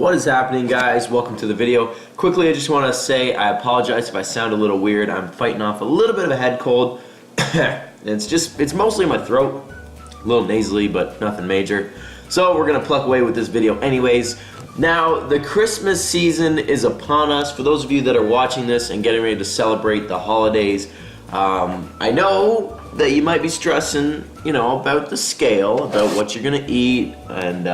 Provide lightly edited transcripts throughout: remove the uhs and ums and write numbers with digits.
What is happening, guys? Welcome to the video. Quickly, I just want to say I apologize if I sound a little weird. I'm fighting off a little bit of a head cold. It's mostly my throat, a little nasally, but nothing major. So we're gonna pluck away with this video anyways. Now, the Christmas season is upon us. For those of you that are watching this and getting ready to celebrate the holidays, I know that you might be stressing, about the scale, about what you're gonna eat, and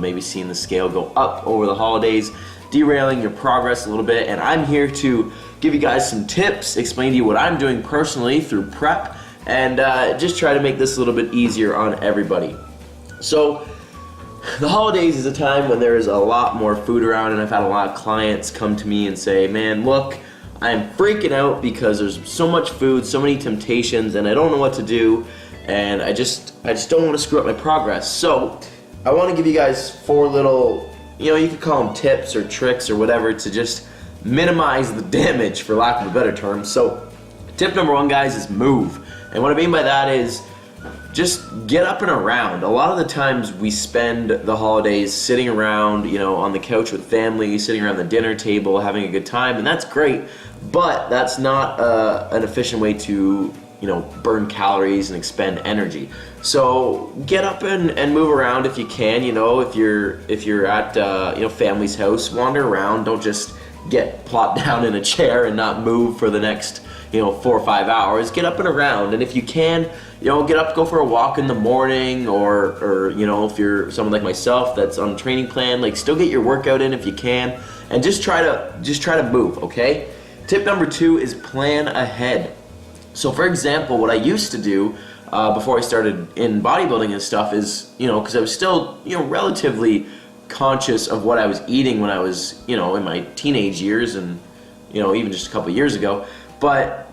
maybe seeing the scale go up over the holidays, derailing your progress a little bit. And I'm here to give you guys some tips, explain to you what I'm doing personally through prep, and just try to make this a little bit easier on everybody. So, the holidays is a time when there is a lot more food around, and I've had a lot of clients come to me and say, man, look, I'm freaking out because there's so much food, so many temptations, and I don't know what to do, and I just don't want to screw up my progress. So I want to give you guys 4 little, you could call them tips or tricks or whatever, to just minimize the damage, for lack of a better term. So tip number 1, guys, is move. And what I mean by that is just get up and around. A lot of the times we spend the holidays sitting around, on the couch with family, sitting around the dinner table, having a good time, and that's great, but that's not an efficient way to, burn calories and expend energy. So get up and move around if you can. If you're at family's house, wander around. Don't just get plopped down in a chair and not move for the next 4 or 5 hours. Get up and around, and if you can, get up, go for a walk in the morning, or if you're someone like myself that's on a training plan, like, still get your workout in if you can, and just try to move. Okay. Tip number 2 is plan ahead. So, for example, what I used to do before I started in bodybuilding and stuff is, because I was still relatively conscious of what I was eating when I was in my teenage years, and even just a couple years ago, but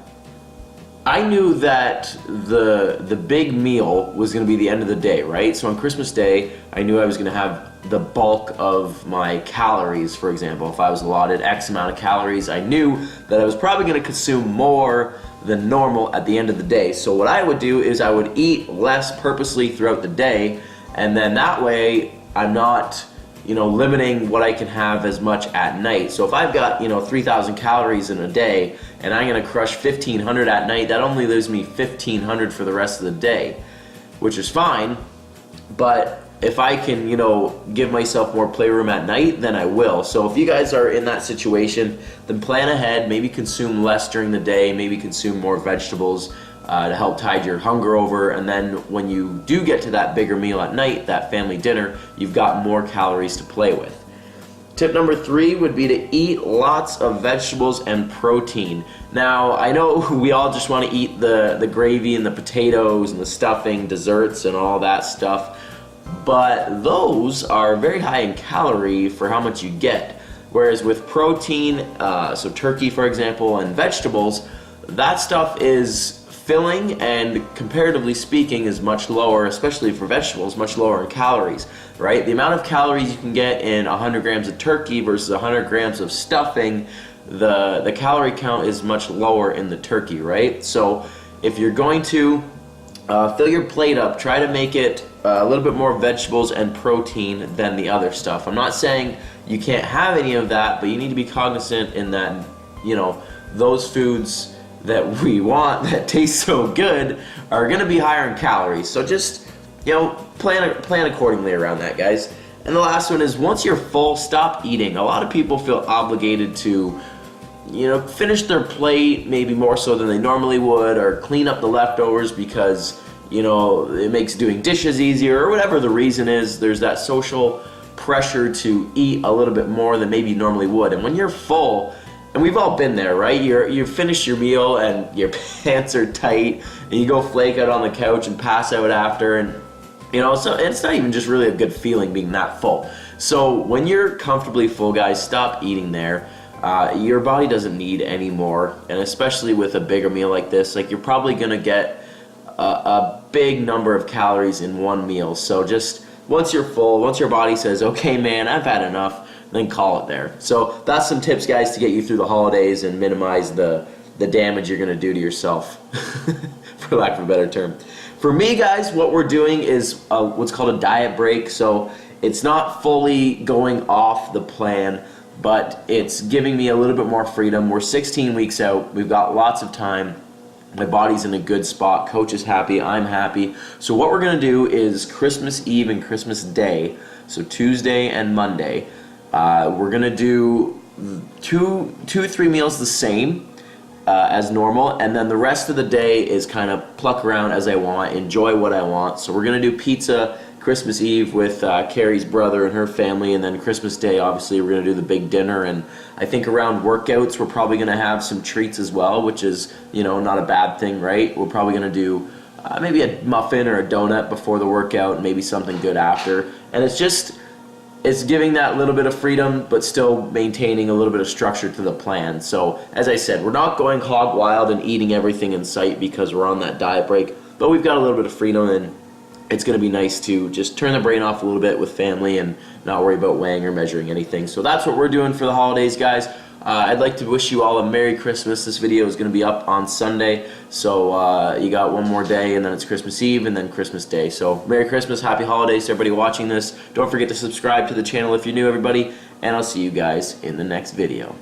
I knew that the big meal was going to be the end of the day, right? So on Christmas Day, I knew I was going to have the bulk of my calories, for example. If I was allotted X amount of calories, I knew that I was probably going to consume more than normal at the end of the day. So what I would do is I would eat less purposely throughout the day, and then that way I'm not limiting what I can have as much at night. So if I've got 3,000 calories in a day and I'm gonna crush 1,500 at night, that only leaves me 1,500 for the rest of the day, which is fine. But if I can give myself more playroom at night, then I will. So if you guys are in that situation, then plan ahead. Maybe consume less during the day, maybe consume more vegetables to help tide your hunger over, and then when you do get to that bigger meal at night, that family dinner, you've got more calories to play with. Tip number 3 would be to eat lots of vegetables and protein. Now, I know we all just want to eat the gravy and the potatoes and the stuffing, desserts and all that stuff, but those are very high in calorie for how much you get. Whereas with protein, so turkey for example, and vegetables, that stuff is filling and, comparatively speaking, is much lower, especially for vegetables, much lower in calories, right? The amount of calories you can get in 100 grams of turkey versus 100 grams of stuffing, the calorie count is much lower in the turkey, right? So if you're going to fill your plate up, try to make it a little bit more vegetables and protein than the other stuff. I'm not saying you can't have any of that, but you need to be cognizant in that, those foods that we want that taste so good are going to be higher in calories. So just plan accordingly around that, guys. And the last one is, once you're full, stop eating. A lot of people feel obligated to finish their plate, maybe more so than they normally would, or clean up the leftovers because it makes doing dishes easier, or whatever the reason is. There's that social pressure to eat a little bit more than maybe you normally would. And when you're full, and we've all been there, right? You finish your meal and your pants are tight, and you go flake out on the couch and pass out after, and so it's not even just really a good feeling being that full. So when you're comfortably full, guys, stop eating there. Your body doesn't need any more, and especially with a bigger meal like this, like, you're probably gonna get a big number of calories in one meal. So just once you're full, once your body says, okay, man, I've had enough, then call it there. So that's some tips, guys, to get you through the holidays and minimize the damage you're gonna do to yourself, for lack of a better term. For me, guys, what we're doing is what's called a diet break. So it's not fully going off the plan, but it's giving me a little bit more freedom. We're 16 weeks out. We've got lots of time. My body's in a good spot. Coach is happy. I'm happy. So what we're going to do is Christmas Eve and Christmas Day, so Tuesday and Monday, we're going to do two or three meals the same as normal, and then the rest of the day is kind of pluck around as I want, enjoy what I want. So we're going to do pizza Christmas Eve with Carrie's brother and her family, and then Christmas Day, obviously, we're going to do the big dinner. And I think around workouts, we're probably going to have some treats as well, which is, you know, not a bad thing, right? We're probably going to do maybe a muffin or a donut before the workout, and maybe something good after. And it's giving that little bit of freedom, but still maintaining a little bit of structure to the plan. So, as I said, we're not going hog wild and eating everything in sight because we're on that diet break, but we've got a little bit of freedom, and it's going to be nice to just turn the brain off a little bit with family and not worry about weighing or measuring anything. So that's what we're doing for the holidays, guys. I'd like to wish you all a Merry Christmas. This video is going to be up on Sunday, so you got one more day, and then it's Christmas Eve, and then Christmas Day. So Merry Christmas, Happy Holidays to everybody watching this. Don't forget to subscribe to the channel if you're new, everybody, and I'll see you guys in the next video.